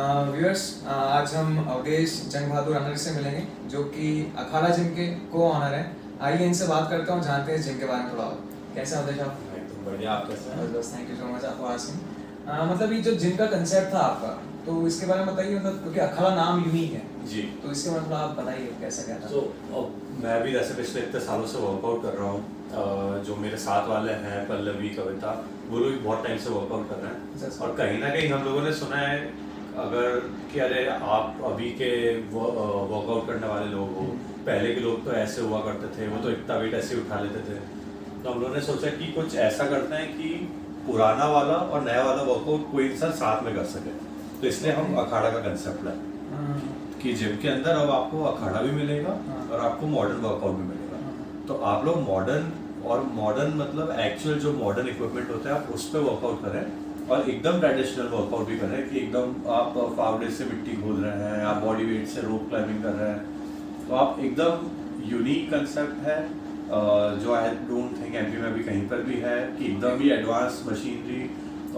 Viewers, आज हम अवधेश जंग बहादुर अनर से मिलेंगे जो कि अखाड़ा जिम के को ऑनर हैं। आइए इनसे बात करता हूँ, जानते हैं जिम के बारे में थोड़ा और। कैसे अवधेश आप? एकदम बढ़िया। आप कैसे हैं? बस थैंक यू सो मच आपको आसिम। मतलब ये जो जिम का कंसेप्ट था आपका, तो इसके बारे में बताइए। मतलब क्योंकि अखाड़ा नाम यूनिक है जी, तो इसके बारे में थोड़ा आप बताइए कैसा क्या था। तो मैं भी जैसे पिछले इतने सालों से वर्कआउट कर रहा हूँ। जो मेरे साथ वाले हैं पल्लवी, कविता, वो लोग भी बहुत टाइम से वर्कआउट कर रहे हैं। और कहीं ना कहीं हम लोगों ने सुना है अगर कि अरे आप अभी के वर्कआउट करने वाले लोग हो, पहले के लोग तो ऐसे हुआ करते थे, वो तो इतना वेट ऐसे उठा लेते थे। तो हम लोगों ने सोचा कि कुछ ऐसा करते हैं कि पुराना वाला और नया वाला वर्कआउट कोई इंसान साथ में कर सके। तो इसलिए हम अखाड़ा का कंसेप्ट लाए कि जिम के अंदर अब आपको अखाड़ा भी मिलेगा और आपको मॉडर्न वर्कआउट भी मिलेगा। तो आप लोग मॉडर्न मतलब एक्चुअल जो मॉडर्न इक्विपमेंट होता है आप उस पर वर्कआउट करें, और एकदम ट्रेडिशनल वर्कआउट भी करें कि एकदम आप फावड़े से मिट्टी खोद रहे हैं, आप बॉडी वेट से रोप क्लाइंबिंग कर रहे हैं। तो आप एकदम यूनिक कंसेप्ट है जो आई डोंट थिंक एमपी में भी कहीं पर भी है कि एकदम ही एडवांस मशीनरी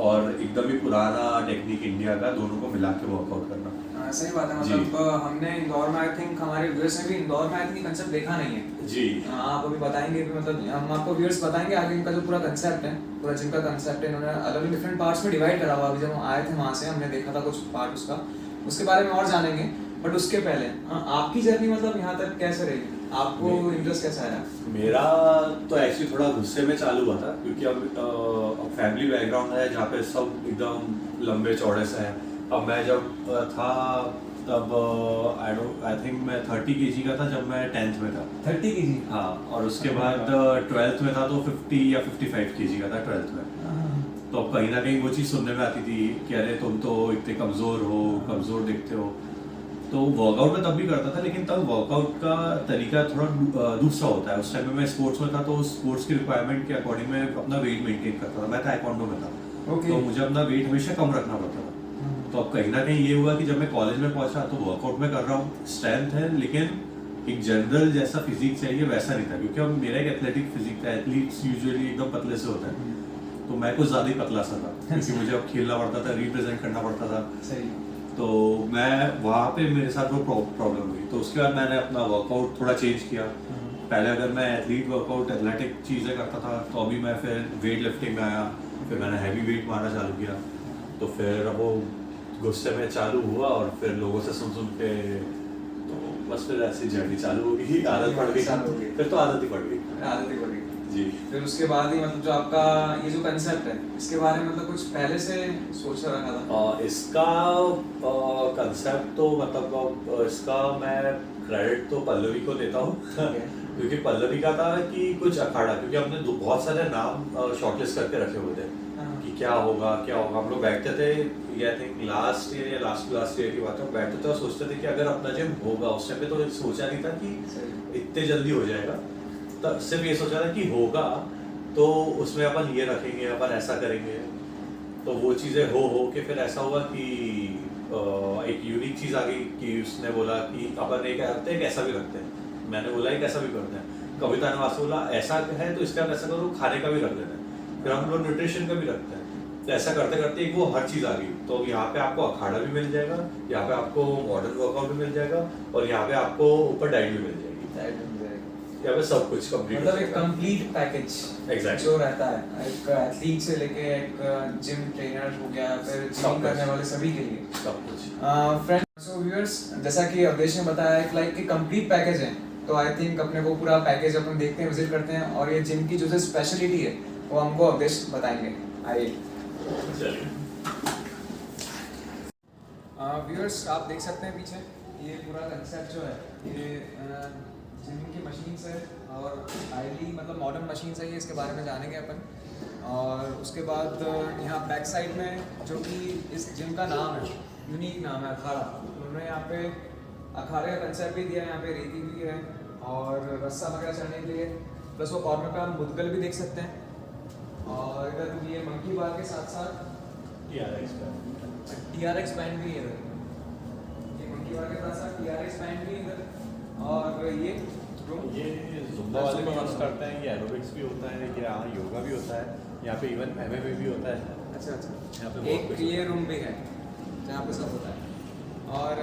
और एकदम ही पुराना टेक्निक इंडिया का दोनों को मिला के वर्कआउट करना। सही बात है। मतलब हमने इंदौर में, आई थिंक हमारे व्यूअर्स ने भी इंदौर में आई थिंक कंसेप्ट देखा नहीं है जी। आप अभी बताएंगे कि मतलब हम आपको व्यूअर्स बताएंगे आगे इनका जो पूरा कंसेप्ट है, पूरा जिम का कंसेप्ट है, इन्होंने अलग डिफरेंट पार्ट्स में डिवाइड करा हुआ। अभी जब हम आए थे वहाँ से हमने देखा था कुछ पार्ट उसका, उसके बारे में और जानेंगे। बट उसके पहले आपकी जर्नी मतलब यहाँ तक कैसे रही, आपको इंटरेस्ट कैसा आया? मेरा तो एक्चुअली थोड़ा गुस्से में चालू हुआ था क्योंकि अब फैमिली बैकग्राउंड है जहाँ पे सब एकदम लंबे चौड़े से हैं। अब मैं जब था तब आई थिंक मैं 30 kg का था जब मैं 10th में था। 30 kg? हाँ, और उसके बाद 12th में था तो 50 या 55 kg का था 12th में। तो अब कहीं ना कहीं वो चीज़ सुनने में आती थी कि अरे तुम तो इतने कमज़ोर हो, कमज़ोर दिखते हो। तो वर्कआउट में तब भी करता था, लेकिन तब वर्कआउट का तरीका थोड़ा दूसरा होता है। उस टाइम में मैं स्पोर्ट्स में था तो स्पोर्ट्स की रिक्वायरमेंट के अकॉर्डिंग मैं अपना वेट मेंटेन करता था। मैं ताइक्वांडो में था तो मुझे अपना वेट हमेशा कम रखना पड़ता था। तो अब कहीं ना कहीं ये हुआ कि जब मैं कॉलेज में पहुंचा तो वर्कआउट में कर रहा हूँ, स्ट्रेंथ है, लेकिन एक जनरल जैसा फिजिक चाहिए वैसा नहीं था क्योंकि अब मेरा एक एथलेटिक फिजिक था। एथलीट्स यूजुअली एकदम पतले से होता है, तो मैं कुछ ज़्यादा ही पतला सा था क्योंकि मुझे अब खेलना पड़ता था, रिप्रेजेंट करना पड़ता था। सही। तो मैं वहाँ पे मेरे साथ वो प्रॉब्लम हुई। तो उसके बाद मैंने अपना वर्कआउट थोड़ा चेंज किया। पहले अगर मैं एथलीट वर्कआउट एथलेटिक चीज़ें करता था तो अभी मैं फिर वेट लिफ्टिंग में आया, फिर मैंने हैवी वेट मारना चालू किया। तो फिर वो गुस्से में चालू हुआ और फिर लोगों से सुन के तो बस फिर ऐसी जर्नी चालू हो गई, आदत पड़ गई। फिर तो आदत ही पड़ गई जी। फिर उसके बाद ही मतलब जो आपका ये जो कंसेप्ट है इसके बारे में मतलब कुछ पहले से सोच रखा था? इसका कंसेप्ट तो मतलब इसका मैं क्रेडिट तो पल्लवी को देता हूँ क्योंकि पल्लवी का था कि कुछ अखाड़ा, क्योंकि हमने बहुत सारे नाम शॉर्टलिस्ट करके रखे हुए थे कि क्या होगा। हम लोग बैठते थे, आई थिंक लास्ट ईयर या लास्ट ईयर की बात है, बैठते थे और सोचते थे कि अगर अपना जिम होगा। उस टाइम पे तो सोचा नहीं था कि इतने जल्दी हो जाएगा। तो सिर्फ ये सोचा था कि होगा तो उसमें अपन ये रखेंगे, अपन ऐसा करेंगे। तो वो चीज़ें हो के फिर ऐसा हुआ कि एक यूनिक चीज़ आ गई कि उसने बोला कि अपन एक रखते हैं, एक ऐसा भी रखते हैं। मैंने बोला एक ऐसा भी करते हैं। कविता ने वास्तव बोला ऐसा है तो इसका ऐसा करो, खाने का भी रख देते हैं। फिर हम लोग न्यूट्रिशन का भी रखते हैं। तो ऐसा करते करते एक वो हर चीज़ आ गई। तो यहाँ पे आपको अखाड़ा भी मिल जाएगा, यहाँ पे आपको मॉडर्न वर्कआउट भी मिल जाएगा और यहाँ पे आपको ऊपर डाइट भी मिल जाएगी। यहाँ पे सब कुछ कंप्लीट, मतलब एक कंप्लीट पैकेज Exactly. जो रहता है एक एथलीट से लेके एक जिम ट्रेनर हो गया, फिर जिम करने वाले सभी के लिए सब कुछ। फ्रेंड्स, सो व्यूअर्स, जैसा कि अवधेश ने बताया एक लाइक की कंप्लीट पैकेज है। तो आई थिंक अपने को पूरा पैकेज अपन देखते हैं, विजिट करते हैं और ये जिम की जो स्पेशलिटी है वो हमको अवधेश बताएंगे। आइए व्यूअर्स, आप देख सकते हैं पीछे ये पूरा कंसेप्ट जो है ये जिम की मशीन्स है और हाईली मतलब मॉडर्न मशीन्स है ये, इसके बारे में जानेंगे अपन। और उसके बाद यहाँ बैक साइड में जो कि इस जिम का नाम है, यूनिक नाम है अखाड़ा। उन्होंने यहाँ पे अखाड़े का कंसेप्ट भी दिया है, यहाँ पे रेती भी है और रस्सा वगैरह चढ़ने के लिए। प्लस वो कॉर्नर पे आप मुद्गल भी देख सकते हैं। और इधर ये मंकी बार के साथ साथ TRX बैंड भी है इधर, ये मंकी बार के साथ साथ TRX बैंड भी इधर। और ये जुम्बा वाले भी यूज़ करते हैं, ये एरोबिक्स भी होता है, ये यहाँ योगा भी होता है, यहाँ पे इवन MMA भी होता है। अच्छा, यहाँ पे एक ये रूम भी है जहाँ पे सब होता है। और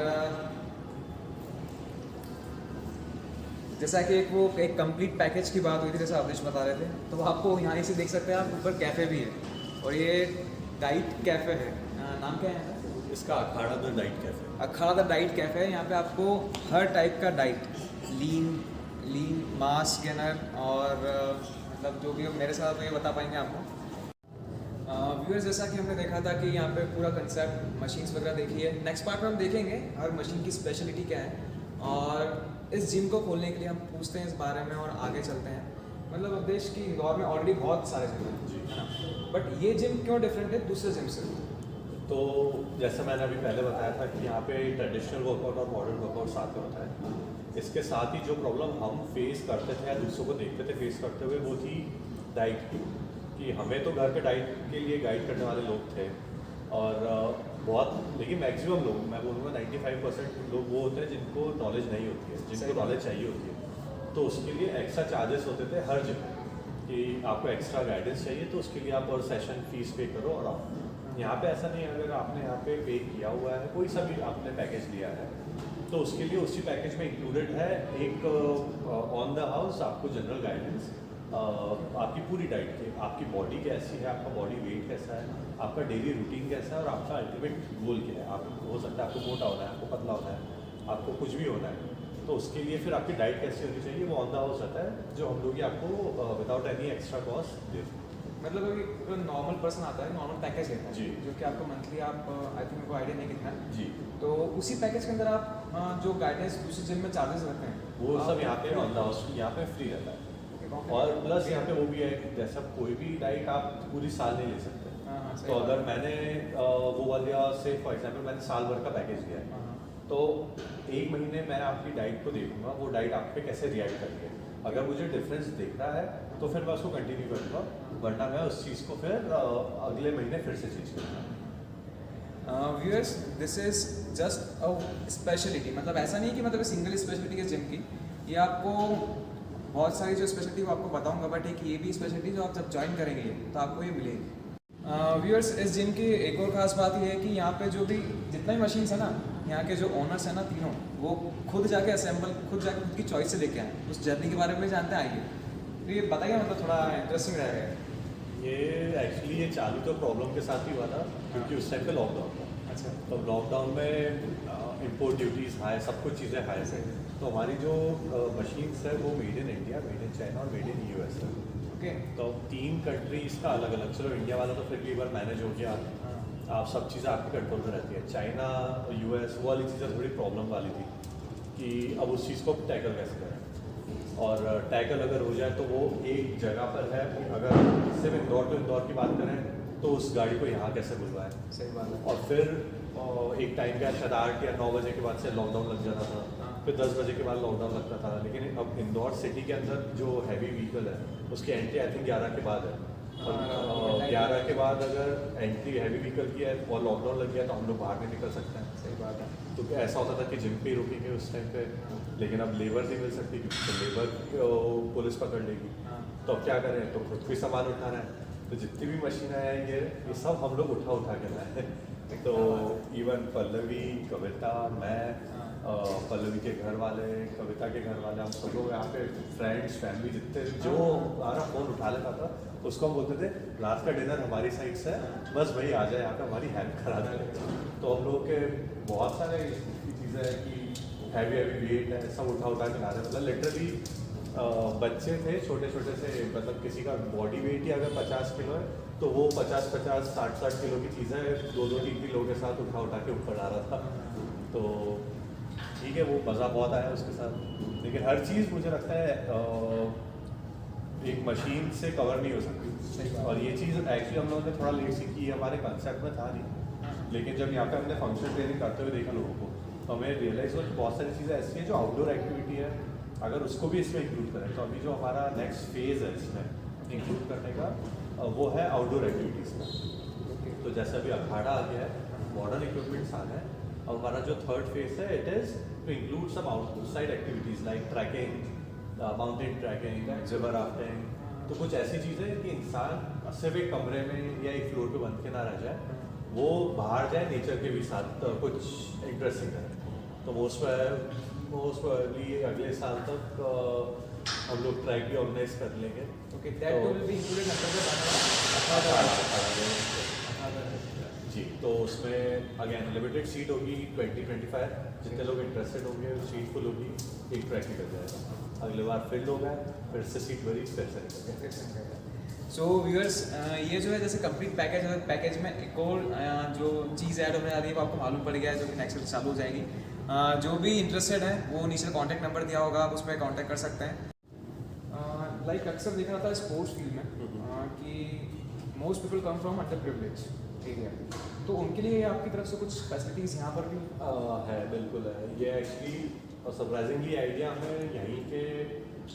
जैसा कि एक कंप्लीट पैकेज की बात हुई थी, जैसे अवधेश बता रहे थे, तो आपको यहाँ से देख सकते हैं आप, ऊपर कैफ़े भी है और ये डाइट कैफ़े है। नाम क्या है इसका? Akhada The Diet Cafe. Akhada The Diet Cafe है। यहाँ पे आपको हर टाइप का डाइट, लीन मास गेनर और मतलब जो भी मेरे साथ तो ये बता पाएंगे आपको। व्यूअर्स, जैसा कि हमने देखा था कि यहाँ पे पूरा कंसेप्ट मशीन्स वगैरह देखी है, नेक्स्ट पार्ट में हम देखेंगे हर मशीन की स्पेशलिटी क्या है, और इस जिम को खोलने के लिए हम पूछते हैं इस बारे में और आगे चलते हैं। मतलब अवधेश की इंदौर में ऑलरेडी बहुत सारे जिम हैं, है ना, बट ये जिम क्यों डिफरेंट है दूसरे जिम से? तो जैसे मैंने अभी पहले बताया था कि यहाँ पे ट्रेडिशनल वर्कआउट और मॉडर्न वर्कआउट साथ में होता है। इसके साथ ही जो प्रॉब्लम हम फेस करते थे या दूसरों को देखते थे फेस करते हुए, वो थी डाइट की, कि हमें तो घर के डाइट के लिए गाइड करने वाले लोग थे, और बहुत, लेकिन मैक्सिमम लोग, मैं बोलूँगा 95% लोग वो होते हैं जिनको नॉलेज नहीं होती है, जिनको नॉलेज चाहिए होती है। तो उसके लिए एक्स्ट्रा चार्जेस होते थे हर जिम में, कि आपको एक्स्ट्रा गाइडेंस चाहिए तो उसके लिए आप और सेशन फीस पे करो और आओ। यहाँ पे ऐसा नहीं है, अगर आपने यहाँ पे पे किया हुआ है, कोई सा भी आपने पैकेज लिया है, तो उसके लिए उसी पैकेज में इंक्लूडेड है एक ऑन द हाउस आपको जनरल गाइडेंस, आपकी पूरी डाइट की, आपकी बॉडी कैसी है, आपका बॉडी वेट कैसा है, आपका डेली रूटीन कैसा है, और आपका अल्टीमेट गोल क्या है। आपको हो सकता है आपको मोटा होना है, आपको पतला होना है, आपको कुछ भी होना है, तो उसके लिए फिर आपकी डाइट कैसी होनी चाहिए, वो ऑन द हाउस रहता है, जो हम लोग ही आपको विदाउट एनी एक्स्ट्रा कॉस्ट देते हैं। मतलब अभी जो नॉर्मल पर्सन आता है, नॉर्मल पैकेज लेता है जी, जो कि आपको मंथली, आप आई थिंक मेरे को आइडिया नहीं कितना है जी, तो उसी पैकेज के अंदर आप जो गाइडेंस दूसरे जिम में चार्जेस रखते हैं वो सब यहाँ पे ऑन द हाउस यहाँ पे फ्री रहता है। और प्लस यहाँ पे वो भी है कि जैसा कोई भी डाइट आप पूरी साल नहीं ले सकते। तो अगर मैंने वो वाला से फॉर एग्जांपल मैंने साल भर का पैकेज लिया है, तो एक महीने मैं आपकी डाइट को देखूंगा, वो डाइट आप पे कैसे रिएक्ट कर रही है। अगर मुझे डिफरेंस दिख रहा है तो फिर मैं उसको कंटिन्यू करूँगा, वरना मैं उस चीज़ को फिर अगले महीने फिर से चेंज करूँगा। Viewers, this is just a speciality, मतलब ऐसा नहीं कि मतलब सिंगल स्पेशलिटी है जिम की, ये आपको बहुत सारी जो स्पेशलिटी वो आपको बताऊंगा, बट एक ये भी स्पेशलिटी जो आप जब ज्वाइन करेंगे तो आपको ये मिलेगी। व्यूअर्स, इस जिम की एक और ख़ास बात ये है कि यहाँ पे जो भी जितना भी मशीन्स है ना, यहाँ के जो ओनर्स हैं ना तीनों, वो खुद जाके असेंबल, खुद जाके खुद की चॉइस से लेके आए। उस जर्नी के बारे में जानते हैं, आइए। तो ये बताइए, मतलब थोड़ा इंटरेस्टिंग रहेगा। ये एक्चुअली ये चालू तो प्रॉब्लम के साथ ही हुआ था, क्योंकि उस टाइम पे लॉकडाउन था। अच्छा। तो लॉकडाउन में इंपोर्ट ड्यूटीज़ हाई, सब कुछ चीज़ें हाई है। तो हमारी जो मशीन्स है वो made in India, made in China और मेड इन यूएस है। ओके। तो 3 कंट्रीज़ का अलग अलग, चलो इंडिया वाला तो फिर भी एक बार मैनेज हो गया, आप सब चीज़ें आपके कंट्रोल में रहती है। चाइना, यूएस, वो वाली चीज़ें थोड़ी प्रॉब्लम वाली थी कि अब उस चीज़ को टैकल कैसे करें, और टैकल अगर हो जाए तो वो एक जगह पर है। अगर सिर्फ इंदौर टू इंदौर की बात करें तो उस गाड़ी को यहाँ कैसे बुलवाएं। सही बात है। और फिर एक टाइम का शायद 8 या 9 बजे के बाद से लॉकडाउन लग जाता था, फिर 10 बजे के बाद लॉकडाउन लगता था। लेकिन अब इंदौर सिटी के अंदर जो हैवी व्हीकल है उसकी एंट्री आई थिंक 11 के बाद है, और 11 के बाद अगर एंट्री हैवी व्हीकल की है और लॉकडाउन लग गया तो हम लोग बाहर नहीं निकल सकते हैं। सही बात है। तो ऐसा होता था कि जिम पे ही रुकेंगे उस टाइम पे, लेकिन अब लेबर नहीं मिल सकती क्योंकि तो लेबर पुलिस पकड़ लेगी। तो अब क्या करें, तो खुद भी सामान उठाना है। तो जितनी भी मशीनें हैं ये सब हम लोग उठा के लाए। तो इवन पल्लवी, कविता, मैं, पल्लवी के घर वाले, कविता के घर वाले, हम सब लोग यहाँ पे फ्रेंड्स, फैमिली, जितने जो हमारा फ़ोन उठा लेता था उसको हम बोलते थे रात का डिनर हमारी साइड से है, बस भाई आ जाए यहाँ पे हमारी हेल्प करा दे। तो हम लोग के बहुत सारे चीज़ें हैं कि हैवी वेट है, सब उठा के ला रहे, मतलब लिटरली बच्चे थे छोटे छोटे से, मतलब किसी का बॉडी वेट ही अगर 50 किलो है तो वो 50-50, 60-60 किलो की चीज़ें 2-2, 3-3 लोगों के साथ उठा के ऊपर आ रहा था। तो ठीक है, वो मज़ा बहुत आया उसके साथ, लेकिन हर चीज़ मुझे लगता है एक मशीन से कवर नहीं हो सकती। और ये चीज़ एक्चुअली हम लोगों ने थोड़ा लेट सीखी, हमारे कंसेप्ट में था नहीं, लेकिन जब यहाँ पे हमने फंक्शन ट्रेनिंग करते हुए देखा लोगों को, तो हमें रियलाइज़ हुआ कि बहुत सारी चीज़ें ऐसी हैं जो आउटडोर एक्टिविटी है, अगर उसको भी इसमें इंक्लूड करें तो अभी जो हमारा नेक्स्ट फेज़ है इसमें इंक्लूड करने का, वो है आउटडोर एक्टिविटीज़ में। तो जैसे अभी अखाड़ा आ गया है, मॉडर्न इक्विपमेंट्स आ गए हैं, और हमारा जो थर्ड फेज है it is to include some outside activities like trekking, mountain trekking, river rafting. तो कुछ ऐसी चीज़ें कि इंसान सिर्फ एक कमरे में या एक फ्लोर पे बंद के ना रह जाए, वो बाहर जाए नेचर के भी साथ कुछ इंटरेस्टिंग है। तो मोस्ट प्रोबेबली अगले साल तक हम लोग ट्रैक भी ऑर्गेनाइज कर लेंगे। Okay, that will be included under the जी, तो उसमें अगेन लिमिटेड सीट होगी 20-25। जितने लोग इंटरेस्टेड होंगे सीट फुल होगी, एक ट्रैक निकल जाएगा। अगले बार फिर लोग आए, फिर से सीट भरी, फिर से निकल गए। सो व्यूअर्स, ये जो है जैसे कंप्लीट पैकेज है, पैकेज में एक और जो चीज़ ऐड होने वाली है वो आपको मालूम पड़ गया है, जो कि नेक्स्ट चालू हो जाएगी। जो भी इंटरेस्टेड है वो नीचे कॉन्टैक्ट नंबर दिया होगा, आप उस पर कॉन्टैक्ट कर सकते हैं। लाइक अक्सर देखा जाता है स्पोर्ट्स फील्ड में कि most people come from under privilege area, तो उनके लिए आपकी तरफ से कुछ फैसिलिटीज़ यहाँ पर भी है? बिल्कुल है। ये एक्चुअली सरप्राइजिंगली आइडिया हमें यहीं के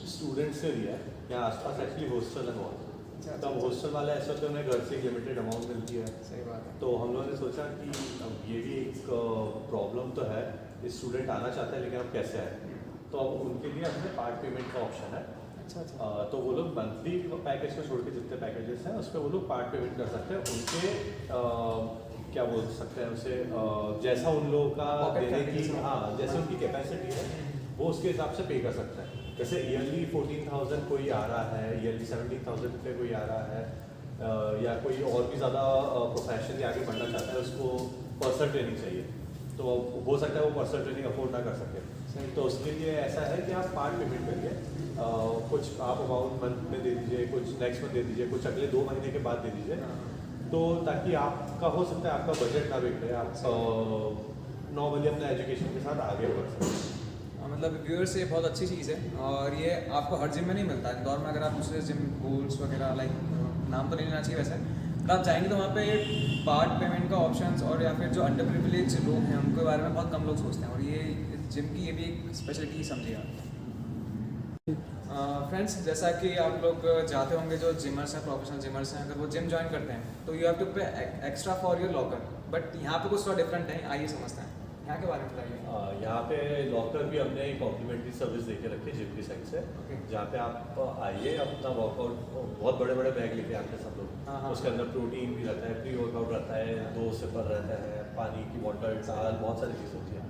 स्टूडेंट्स से लिया है। यहाँ आसपास एक्चुअली हॉस्टल है बहुत, तब हॉस्टल वाले ऐसे होते हैं उन्हें घर से लिमिटेड अमाउंट मिलती है। सही बात है। तो हम लोगों ने सोचा कि अब ये भी एक प्रॉब्लम तो है, स्टूडेंट आना चाहता है लेकिन अब कैसे आए, तो अब उनके लिए अपने पार्ट पेमेंट का ऑप्शन है। अच्छा। तो वो लोग मंथली पैकेज को छोड़ के जितने पैकेजेस हैं उस पर वो लोग पार्ट पेमेंट कर सकते हैं। उनके क्या बोल सकते हैं उसे, जैसा उन लोगों का देने की, हाँ, जैसे उनकी कैपेसिटी है वो उसके हिसाब से पे कर सकते हैं। जैसे ईयरली 14,000 कोई आ रहा है, ईयरली 17,000 पे कोई आ रहा है, या कोई और भी ज़्यादा प्रोफेशनली आगे बढ़ना चाहता है, उसको पर्सनल ट्रेनिंग चाहिए, तो हो सकता है वो पर्सनल ट्रेनिंग अफोर्ड ना कर सके। तो उसके लिए ऐसा है कि आप पार्ट पेमेंट करिए, कुछ आप अमाउंट मंथ में दे दीजिए, कुछ नेक्स्ट मंथ दे दीजिए, कुछ अगले 2 महीने के बाद दे दीजिए, तो ताकि आपका हो सकता है आपका बजट ना बिगड़े, आप नॉर्मली अपना एजुकेशन के साथ आगे बढ़ सकते। मतलब व्यूअर्स ये बहुत अच्छी चीज़ है, और ये आपको हर जिम में नहीं मिलता है। इंदौर में अगर आप दूसरे जिम गोल्ड्स वगैरह, लाइक नाम तो नहीं लेना चाहिए वैसे, तो आप जाएंगे तो वहाँ पे पार्ट पेमेंट का ऑप्शंस, और या फिर जो अंडर प्रिविलेज लोग हैं उनके बारे में बहुत कम लोग सोचते हैं, और ये जिम की ये भी एक स्पेशलिटी समझिएगा। फ्रेंड्स, जैसा कि आप लोग जाते होंगे, जो जिमर्स हैं, प्रोफेशनल जिमर्स हैं, अगर वो जिम ज्वाइन करते हैं तो यू हैव टू पे extra for your locker, but यहाँ पे कुछ थोड़ा डिफरेंट है। आइए समझते हैं यहाँ के बारे में बताइए। यहाँ पे लॉकर भी हमने कॉम्प्लीमेंट्री सर्विस दे के रखी है जिम की साइड से, जहाँ पे आप आइए, अपना वर्कआउट, बहुत बड़े बड़े बैग लेके आते हैं सब लोग, उसके अंदर प्रोटीन भी रहता है, प्री वर्कआउट रहता है, 2 सिपर रहता है, पानी की बॉटल, दाल, बहुत सारी चीज़ होती है।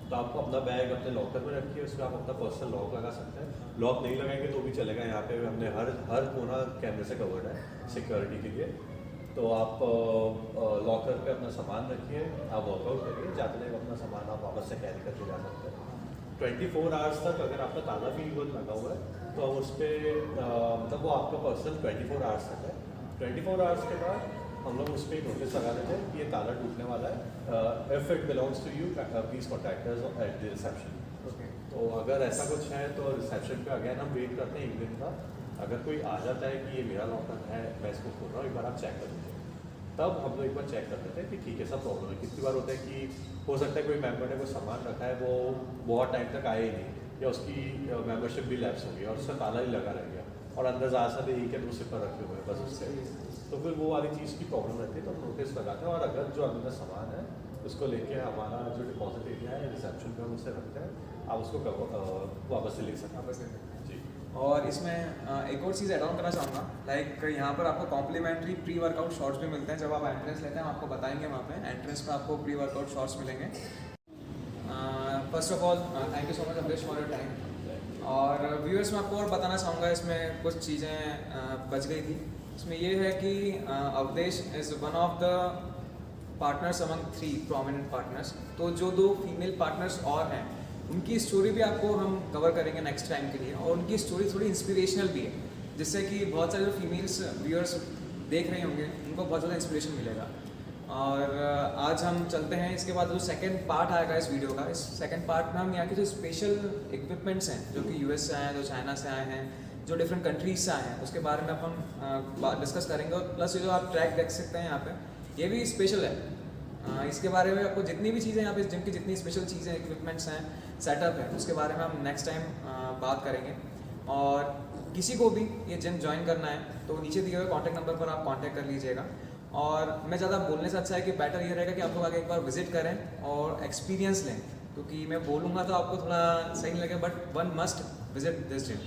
तो आपको अपना बैग अपने लॉकर में रखिए, उसमें आप अपना पर्सनल लॉक लगा सकते हैं। लॉक नहीं लगाएंगे तो भी चलेगा, यहाँ पे हमने हर कोना कैमरे से कवर्ड है सिक्योरिटी के लिए। तो आप लॉकर पे अपना सामान रखिए, आप वर्कआउट करिए, जाते टाइम अपना सामान आप वापस से कैरी करके जा सकते हैं। 24 आवर्स तक अगर आपका ताला भी लगा हुआ है तो हम उस पर मतलब वो आपका पर्सनल 24 आवर्स तक है। 24 आवर्स के बाद हम लोग उस पर नोटिस लगा देते हैं कि ये ताला टूटने वाला है, if it belongs to you please contact us at the reception. तो अगर ऐसा कुछ है तो रिसेप्शन पे अगेन हम वेट करते हैं 1 दिन का। अगर कोई आ जाता है कि ये मेरा लॉकर है, मैं इसको खोल रहा हूँ, एक बार आप चेक कर लीजिए, तब हम लोग एक बार चेक कर लेते हैं कि ठीक है, सब प्रॉब्लम है। कितनी बार होता है कि हो सकता है कोई मेंबर ने कोई सामान रखा है, वो बहुत टाइम तक आया ही नहीं, या उसकी मेंबरशिप भी लैप्स हो गई और उसका ताला ही लगा रह गया, और अंदर ज़्यादा से एक या 2 सिपर रखे हुए हैं बस उससे, तो फिर वो वाली चीज़ की प्रॉब्लम रहती है। तो हम नोटिस लगाते हैं, और अगर जो अंदर सामान है उसको लेके हमारा जो डिपॉजिट एरिया है रिसेप्शन पे हम उससे रखते हैं, आप उसको वापस से ले सकते हैं जी। और इसमें एक और चीज़ ऐड ऑन करना चाहूँगा, लाइक यहाँ पर आपको कॉम्प्लीमेंट्री प्री वर्कआउट शॉर्ट्स भी मिलते हैं। जब आप एंट्रेंस लेते हैं हम आपको बताएंगे, वहाँ पे एंट्रेंस पे आपको प्री वर्कआउट शॉर्ट्स मिलेंगे। First of all thank you so much Amrish for your time. और व्यूअर्स मैं आपको और बताना चाहूँगा, इसमें कुछ चीज़ें बच गई थी। इसमें ये है कि Awadhesh is one of the partners among 3 prominent partners. तो जो 2 फीमेल पार्टनर्स और हैं उनकी स्टोरी भी आपको हम कवर करेंगे नेक्स्ट टाइम के लिए, और उनकी स्टोरी थोड़ी इंस्पिरेशनल भी है, जिससे कि बहुत सारे जो फीमेल्स व्यूअर्स देख रहे होंगे उनको बहुत ज़्यादा इंस्पिरेशन मिलेगा। और आज हम चलते हैं, इसके बाद जो सेकंड पार्ट आएगा इस वीडियो का, इस सेकंड पार्ट में हम यहाँ के जो स्पेशल इक्विपमेंट्स हैं जो कि यूएस से आए हैं, जो चाइना से आए हैं, जो डिफरेंट कंट्रीज से आए हैं, उसके बारे में अपन डिस्कस करेंगे। और प्लस ये जो आप ट्रैक देख सकते हैं यहाँ पे, ये भी स्पेशल है। इसके बारे में आपको जितनी भी चीज़ें यहाँ पे जिम की जितनी स्पेशल चीज़ें, इक्विपमेंट्स हैं, सेटअप है, उसके बारे में हम नेक्स्ट टाइम बात करेंगे। और किसी को भी ये जिम ज्वाइन करना है तो नीचे दिए हुए कॉन्टैक्ट नंबर पर आप कॉन्टैक्ट कर लीजिएगा। और मैं ज़्यादा बोलने से अच्छा है कि बेटर ये रहेगा कि आप लोग आगे एक बार विजिट करें और एक्सपीरियंस लें, क्योंकि मैं बोलूँगा तो आपको थोड़ा सही नहीं लगेगा, but one must visit this gym.